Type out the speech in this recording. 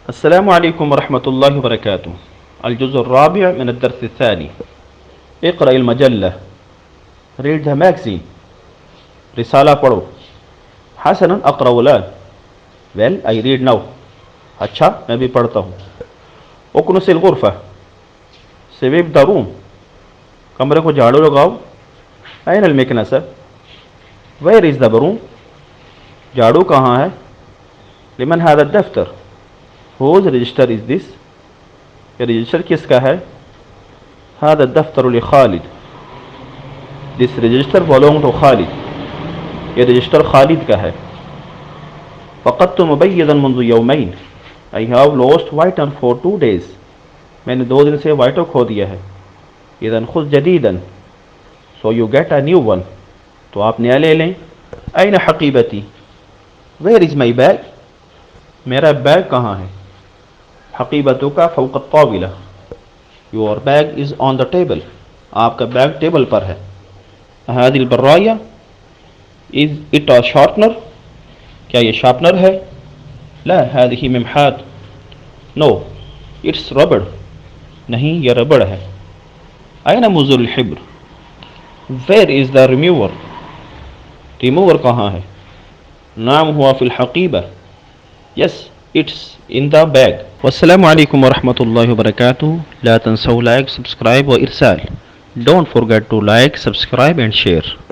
السلام عليكم ورحمة الله وبركاته. الجزء الرابع من الدرس الثاني. اقرأ المجلة. read the magazine. رسالة پڑھو. حسنا أقرأ الآن. well I read now. اچھا میں بھی پڑھتا ہوں. اکنس الغرفة. sweep the room. کمرے کو جھاڑو لگاؤ. أين المكنسة؟ where is the broom؟ جھاڑو کہاں ہے؟ لمن هذا الدفتر؟ whose register is this؟ یہ رجسٹر کس کا ہے؟ هذا الدفتر لخالد. this register belongs to خالد. یہ رجسٹر خالد کا ہے. فقدت مبيضا منذ يومين. I have lost whiten for 2 days. میں نے 2 دن سے وائٹو کھو دیا ہے. اذا خذ جديدا. so you get a new one. تو آپ نیا لے لیں. أين حقيبتي؟ where is my bag؟ میرا بیگ کہاں ہے؟ حقیبتک فوق الطاولہ. your bag is on the table. آپ کا بیگ ٹیبل پر ہے. هذه البراية is it a sharpener؟ کیا یہ شارپنر ہے؟ لا هذه ممحات. no it's rubber. نہیں یہ ربڑ ہے. أين مزر الحبر؟ where is the remover؟ Remover کہاں ہے؟ نعم هو في الحقيبة. yes it's in the bag. والسلام علیکم ورحمۃ اللہ وبرکاتہ. لا تنسوا لائک سبسکرائب و ارسال. don't forget to like, subscribe and share.